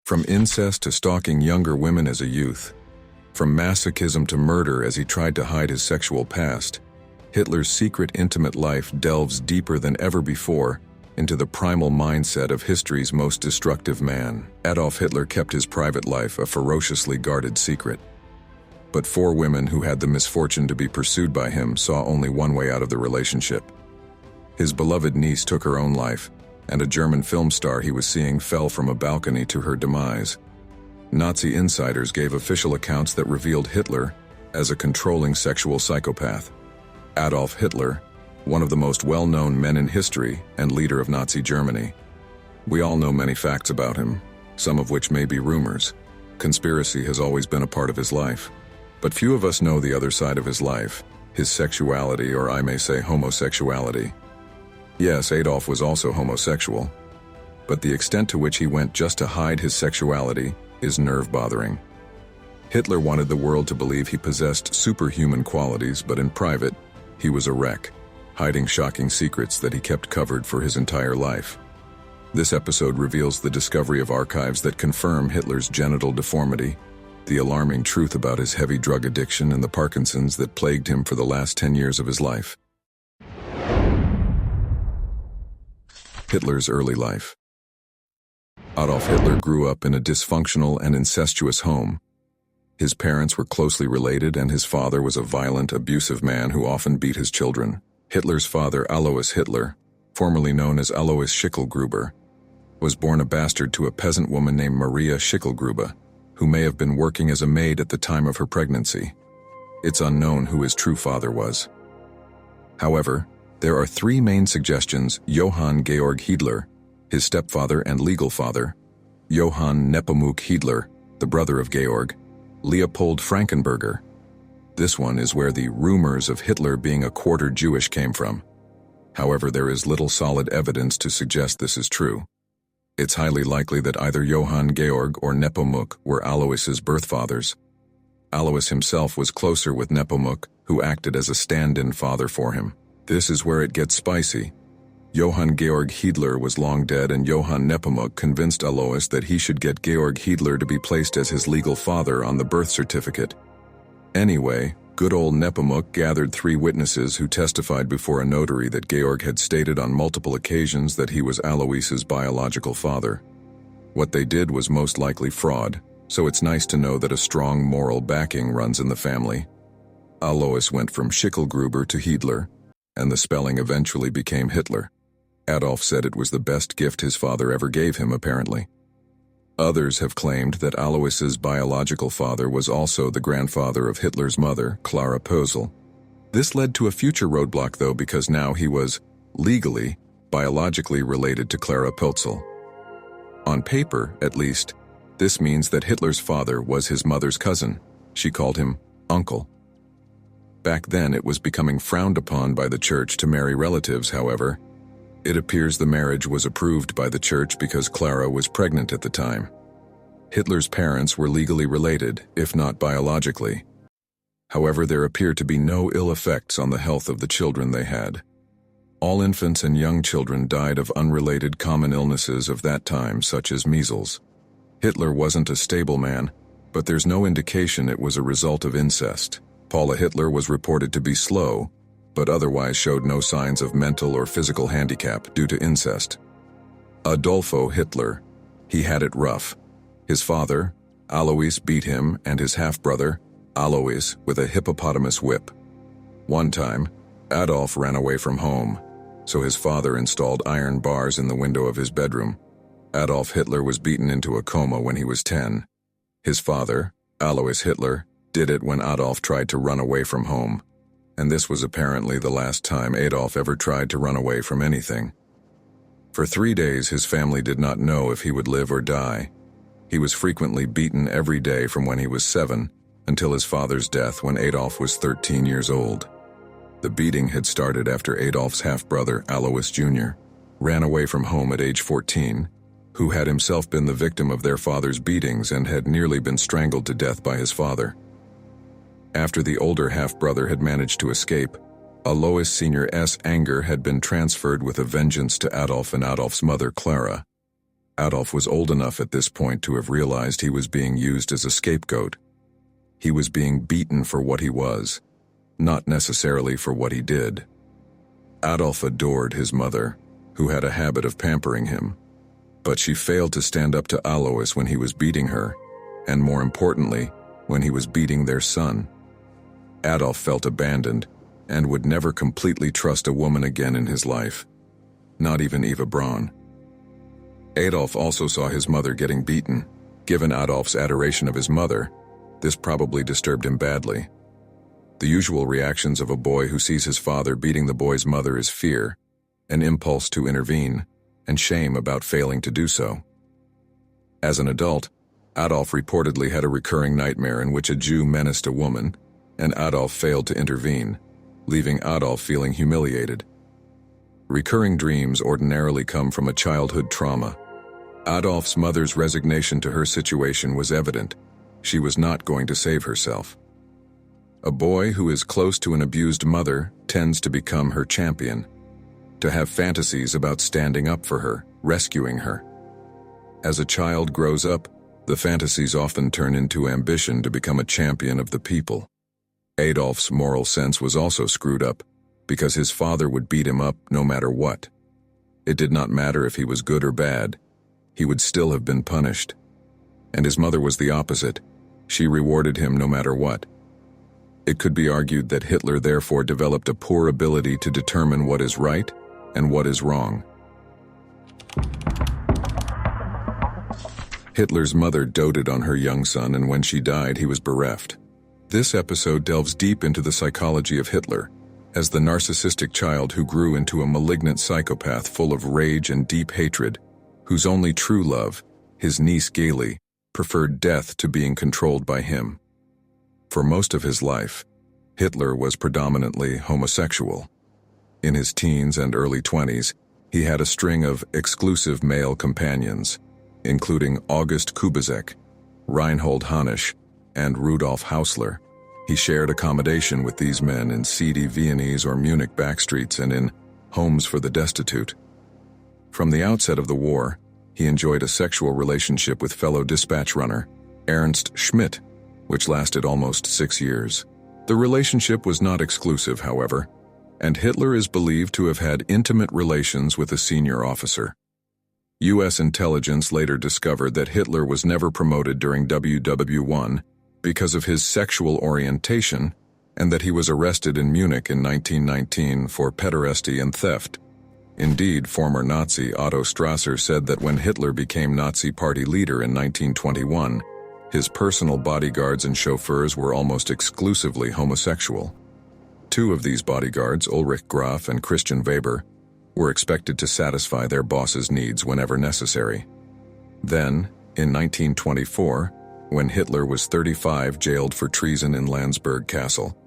From incest to stalking younger women as a youth, from masochism to murder as he tried to hide his sexual past, Hitler's secret intimate life delves deeper than ever before into the primal mindset of history's most destructive man. Adolf Hitler kept his private life a ferociously guarded secret. But 4 women who had the misfortune to be pursued by him saw only one way out of the relationship. His beloved niece took her own life, and a German film star he was seeing fell from a balcony to her demise. Nazi insiders gave official accounts that revealed Hitler as a controlling sexual psychopath. Adolf Hitler, one of the most well-known men in history and leader of Nazi Germany. We all know many facts about him, some of which may be rumors. Conspiracy has always been a part of his life. But few of us know the other side of his life, his sexuality, or I may say homosexuality. Yes, Adolf was also homosexual, but the extent to which he went just to hide his sexuality is nerve-bothering. Hitler wanted the world to believe he possessed superhuman qualities, but in private, he was a wreck, hiding shocking secrets that he kept covered for his entire life. This episode reveals the discovery of archives that confirm Hitler's genital deformity, the alarming truth about his heavy drug addiction, and the Parkinson's that plagued him for the last 10 years of his life. Hitler's early life. Adolf Hitler grew up in a dysfunctional and incestuous home. His parents were closely related, and his father was a violent, abusive man who often beat his children. Hitler's father, Alois Hitler, formerly known as Alois Schicklgruber, was born a bastard to a peasant woman named Maria Schicklgruber, who may have been working as a maid at the time of her pregnancy. It's unknown who his true father was. However, there are 3 main suggestions: Johann Georg Hitler, his stepfather and legal father; Johann Nepomuk Hitler, the brother of Georg; Leopold Frankenberger. This one is where the rumors of Hitler being a quarter Jewish came from. However, there is little solid evidence to suggest this is true. It's highly likely that either Johann Georg or Nepomuk were Alois's birth fathers. Alois himself was closer with Nepomuk, who acted as a stand-in father for him. This is where it gets spicy. Johann Georg Hitler was long dead, and Johann Nepomuk convinced Alois that he should get Georg Hitler to be placed as his legal father on the birth certificate. Anyway, good old Nepomuk gathered 3 witnesses who testified before a notary that Georg had stated on multiple occasions that he was Alois's biological father. What they did was most likely fraud, so it's nice to know that a strong moral backing runs in the family. Alois went from Schicklgruber to Hitler, and the spelling eventually became Hitler. Adolf said it was the best gift his father ever gave him, apparently. Others have claimed that Alois's biological father was also the grandfather of Hitler's mother, Clara Pösl. This led to a future roadblock, though, because now he was, legally, biologically related to Clara Pösl. On paper, at least, this means that Hitler's father was his mother's cousin. She called him uncle. Back then, it was becoming frowned upon by the church to marry relatives, however. It appears the marriage was approved by the church because Clara was pregnant at the time. Hitler's parents were legally related, if not biologically. However, there appear to be no ill effects on the health of the children they had. All infants and young children died of unrelated common illnesses of that time, such as measles. Hitler wasn't a stable man, but there's no indication it was a result of incest. Paula Hitler was reported to be slow, but otherwise showed no signs of mental or physical handicap due to incest. Adolfo Hitler, he had it rough. His father, Alois, beat him and his half-brother, Alois, with a hippopotamus whip. One time, Adolf ran away from home, so his father installed iron bars in the window of his bedroom. Adolf Hitler was beaten into a coma when he was 10. His father, Alois Hitler, did it when Adolf tried to run away from home, and this was apparently the last time Adolf ever tried to run away from anything. For 3 days, his family did not know if he would live or die. He was frequently beaten every day from when he was 7 until his father's death when Adolf was 13 years old. The beating had started after Adolf's half-brother, Alois Jr., ran away from home at age 14, who had himself been the victim of their father's beatings and had nearly been strangled to death by his father. After the older half-brother had managed to escape, Alois Sr.'s anger had been transferred with a vengeance to Adolf and Adolf's mother, Clara. Adolf was old enough at this point to have realized he was being used as a scapegoat. He was being beaten for what he was, not necessarily for what he did. Adolf adored his mother, who had a habit of pampering him, but she failed to stand up to Alois when he was beating her, and more importantly, when he was beating their son. Adolf felt abandoned and would never completely trust a woman again in his life, not even Eva Braun. Adolf also saw his mother getting beaten. Given Adolf's adoration of his mother, this probably disturbed him badly. The usual reactions of a boy who sees his father beating the boy's mother is fear, an impulse to intervene, and shame about failing to do so. As an adult, Adolf reportedly had a recurring nightmare in which a Jew menaced a woman, and Adolf failed to intervene, leaving Adolf feeling humiliated. Recurring dreams ordinarily come from a childhood trauma. Adolf's mother's resignation to her situation was evident. She was not going to save herself. A boy who is close to an abused mother tends to become her champion, to have fantasies about standing up for her, rescuing her. As a child grows up, the fantasies often turn into ambition to become a champion of the people. Adolf's moral sense was also screwed up, because his father would beat him up no matter what. It did not matter if he was good or bad, he would still have been punished. And his mother was the opposite. She rewarded him no matter what. It could be argued that Hitler therefore developed a poor ability to determine what is right and what is wrong. Hitler's mother doted on her young son, and when she died, he was bereft. This episode delves deep into the psychology of Hitler, as the narcissistic child who grew into a malignant psychopath full of rage and deep hatred, whose only true love, his niece Geli, preferred death to being controlled by him. For most of his life, Hitler was predominantly homosexual. In his teens and early 20s, he had a string of exclusive male companions, including August Kubizek, Reinhold Hanisch, and Rudolf Hausler. He shared accommodation with these men in seedy Viennese or Munich backstreets and in homes for the destitute. From the outset of the war, he enjoyed a sexual relationship with fellow dispatch runner, Ernst Schmidt, which lasted almost 6 years. The relationship was not exclusive, however, and Hitler is believed to have had intimate relations with a senior officer. U.S. intelligence later discovered that Hitler was never promoted during WW1 because of his sexual orientation, and that he was arrested in Munich in 1919 for pederasty and theft. Indeed, former Nazi Otto Strasser said that when Hitler became Nazi party leader in 1921, his personal bodyguards and chauffeurs were almost exclusively homosexual. 2 of these bodyguards, Ulrich Graf and Christian Weber, were expected to satisfy their boss's needs whenever necessary. Then, in 1924, when Hitler was 35, jailed for treason in Landsberg Castle,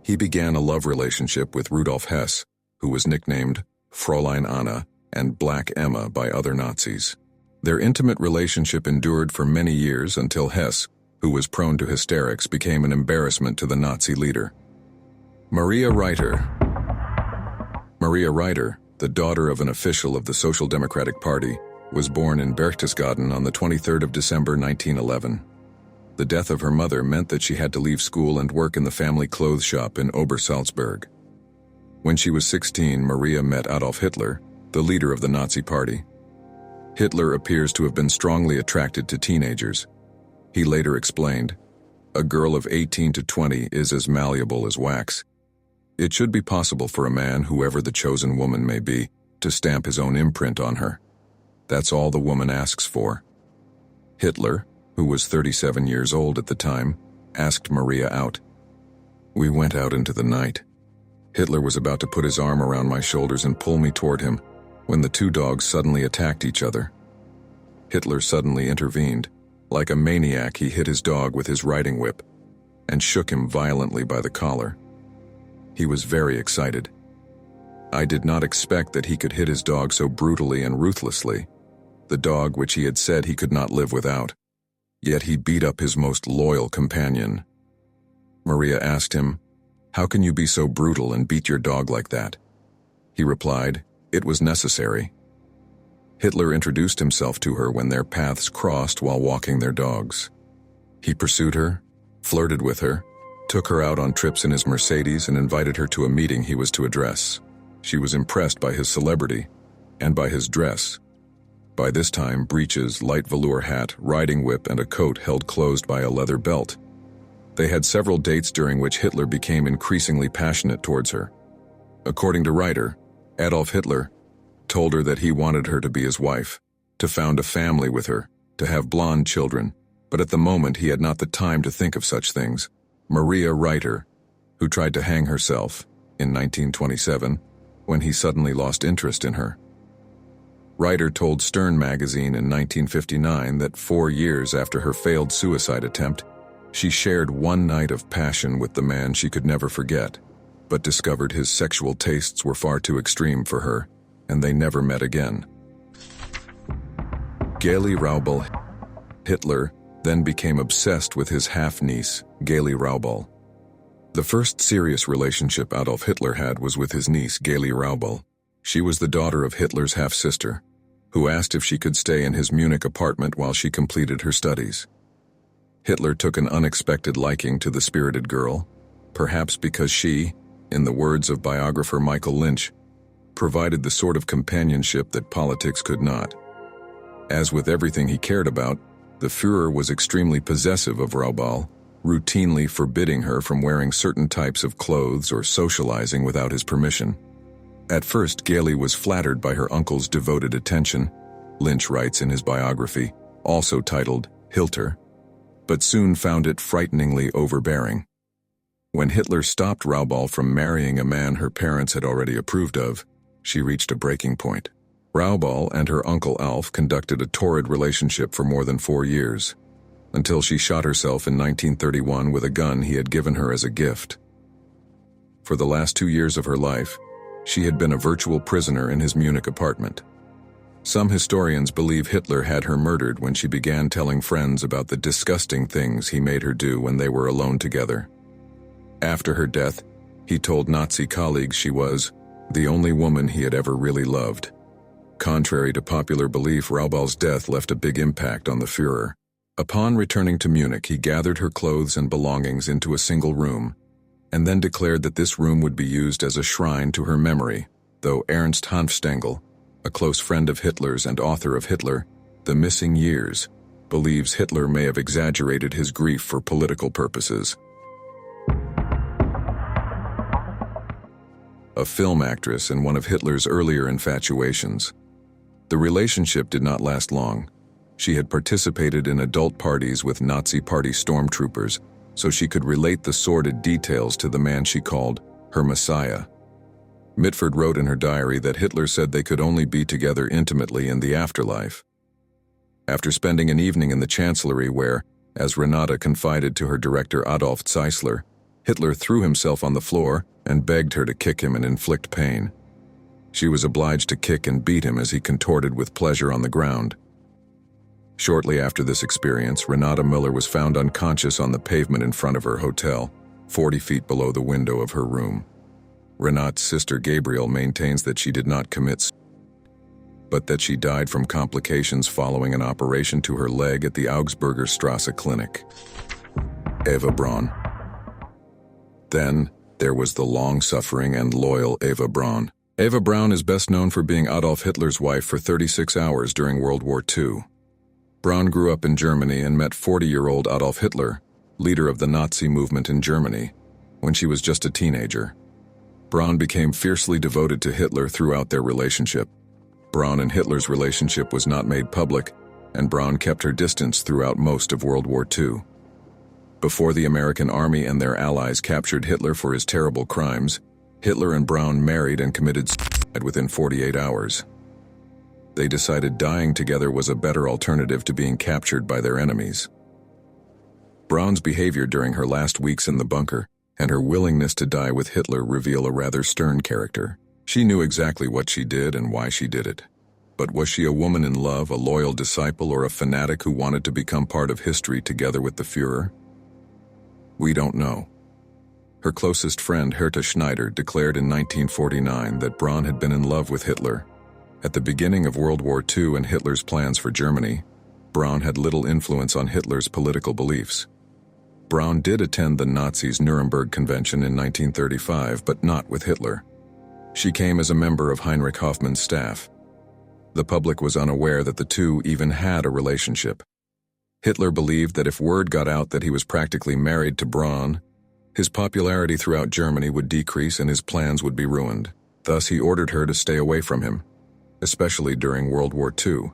he began a love relationship with Rudolf Hess, who was nicknamed Fräulein Anna and Black Emma by other Nazis. Their intimate relationship endured for many years until Hess, who was prone to hysterics, became an embarrassment to the Nazi leader. Maria Reiter, the daughter of an official of the Social Democratic Party, was born in Berchtesgaden on the 23rd of December 1911. The death of her mother meant that she had to leave school and work in the family clothes shop in Obersalzberg. When she was 16, Maria met Adolf Hitler, the leader of the Nazi Party. Hitler appears to have been strongly attracted to teenagers. He later explained, "A girl of 18 to 20 is as malleable as wax. It should be possible for a man, whoever the chosen woman may be, to stamp his own imprint on her. That's all the woman asks for." Hitler, who was 37 years old at the time, asked Maria out. We went out into the night. Hitler was about to put his arm around my shoulders and pull me toward him when the 2 dogs suddenly attacked each other. Hitler suddenly intervened. Like a maniac, he hit his dog with his riding whip and shook him violently by the collar. He was very excited. I did not expect that he could hit his dog so brutally and ruthlessly, the dog which he had said he could not live without. Yet he beat up his most loyal companion. Maria asked him, "How can you be so brutal and beat your dog like that?" He replied, "It was necessary." Hitler introduced himself to her when their paths crossed while walking their dogs. He pursued her, flirted with her, took her out on trips in his Mercedes and invited her to a meeting he was to address. She was impressed by his celebrity and by his dress. By this time, breeches, light velour hat, riding whip, and a coat held closed by a leather belt. They had several dates during which Hitler became increasingly passionate towards her. According to writer, Adolf Hitler told her that he wanted her to be his wife, to found a family with her, to have blonde children, but at the moment he had not the time to think of such things. Maria Reiter, who tried to hang herself in 1927 when he suddenly lost interest in her. Reiter told Stern magazine in 1959 that 4 years after her failed suicide attempt, she shared one night of passion with the man she could never forget, but discovered his sexual tastes were far too extreme for her, and they never met again. Geli Raubal. Hitler then became obsessed with his half-niece, Geli Raubal. The first serious relationship Adolf Hitler had was with his niece, Geli Raubal. She was the daughter of Hitler's half-sister, who asked if she could stay in his Munich apartment while she completed her studies. Hitler took an unexpected liking to the spirited girl, perhaps because she, in the words of biographer Michael Lynch, provided the sort of companionship that politics could not. As with everything he cared about, the Führer was extremely possessive of Raubal, routinely forbidding her from wearing certain types of clothes or socializing without his permission. At first, Geli was flattered by her uncle's devoted attention, Lynch writes in his biography, also titled Hilter, but soon found it frighteningly overbearing. When Hitler stopped Raubal from marrying a man her parents had already approved of, she reached a breaking point. Raubal and her uncle Alf conducted a torrid relationship for more than 4 years, until she shot herself in 1931 with a gun he had given her as a gift. For the last 2 years of her life, she had been a virtual prisoner in his Munich apartment. Some historians believe Hitler had her murdered when she began telling friends about the disgusting things he made her do when they were alone together. After her death, he told Nazi colleagues she was the only woman he had ever really loved. Contrary to popular belief, Raubal's death left a big impact on the Führer. Upon returning to Munich, he gathered her clothes and belongings into a single room, and then declared that this room would be used as a shrine to her memory, though Ernst Hanfstaengl, a close friend of Hitler's and author of Hitler, The Missing Years, believes Hitler may have exaggerated his grief for political purposes. A film actress and one of Hitler's earlier infatuations. The relationship did not last long. She had participated in adult parties with Nazi party stormtroopers, so she could relate the sordid details to the man she called her Messiah. Mitford wrote in her diary that Hitler said they could only be together intimately in the afterlife. After spending an evening in the Chancellery where, as Renate confided to her director Adolf Zeisler, Hitler threw himself on the floor and begged her to kick him and inflict pain. She was obliged to kick and beat him as he contorted with pleasure on the ground. Shortly after this experience, Renate Müller was found unconscious on the pavement in front of her hotel, 40 feet below the window of her room. Renate's sister Gabriel maintains that she did not commit suicide, but that she died from complications following an operation to her leg at the Augsburger Strasse clinic. Eva Braun. Then, there was the long-suffering and loyal Eva Braun. Eva Braun is best known for being Adolf Hitler's wife for 36 hours during World War II. Braun grew up in Germany and met 40-year-old Adolf Hitler, leader of the Nazi movement in Germany, when she was just a teenager. Braun became fiercely devoted to Hitler throughout their relationship. Braun and Hitler's relationship was not made public, and Braun kept her distance throughout most of World War II. Before the American army and their allies captured Hitler for his terrible crimes, Hitler and Braun married and committed suicide within 48 hours. They decided dying together was a better alternative to being captured by their enemies. Braun's behavior during her last weeks in the bunker and her willingness to die with Hitler reveal a rather stern character. She knew exactly what she did and why she did it. But was she a woman in love, a loyal disciple, or a fanatic who wanted to become part of history together with the Führer? We don't know. Her closest friend, Herta Schneider, declared in 1949 that Braun had been in love with Hitler, At the beginning of World War II and Hitler's plans for Germany, Braun had little influence on Hitler's political beliefs. Braun did attend the Nazis' Nuremberg Convention in 1935, but not with Hitler. She came as a member of Heinrich Hoffmann's staff. The public was unaware that the two even had a relationship. Hitler believed that if word got out that he was practically married to Braun, his popularity throughout Germany would decrease and his plans would be ruined. Thus, he ordered her to stay away from him, especially during World War II.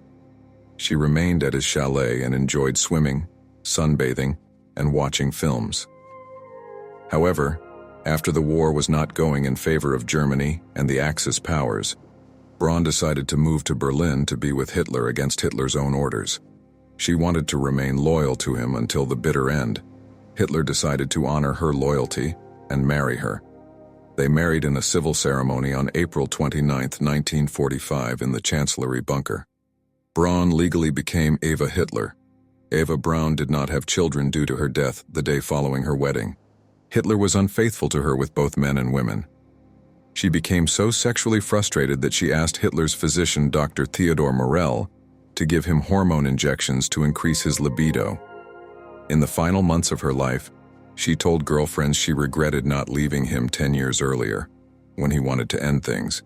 She remained at his chalet and enjoyed swimming, sunbathing, and watching films. However, after the war was not going in favor of Germany and the Axis powers, Braun decided to move to Berlin to be with Hitler against Hitler's own orders. She wanted to remain loyal to him until the bitter end. Hitler decided to honor her loyalty and marry her. They married in a civil ceremony on April 29, 1945 in the Chancellery bunker. Braun legally became Eva Hitler. Eva Braun did not have children due to her death the day following her wedding. Hitler was unfaithful to her with both men and women. She became so sexually frustrated that she asked Hitler's physician, Dr. Theodor Morell, to give him hormone injections to increase his libido. In the final months of her life, she told girlfriends she regretted not leaving him 10 years earlier, when he wanted to end things.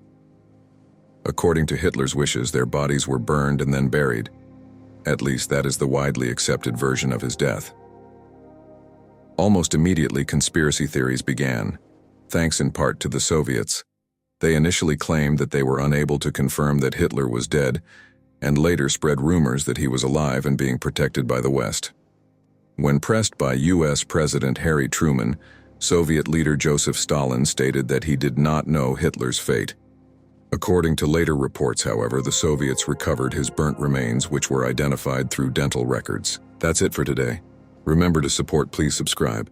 According to Hitler's wishes, their bodies were burned and then buried. At least that is the widely accepted version of his death. Almost immediately, conspiracy theories began, thanks in part to the Soviets. They initially claimed that they were unable to confirm that Hitler was dead, and later spread rumors that he was alive and being protected by the West. When pressed by U.S. President Harry Truman, Soviet leader Joseph Stalin stated that he did not know Hitler's fate. According to later reports, however, the Soviets recovered his burnt remains, which were identified through dental records. That's it for today. Remember to support, please subscribe.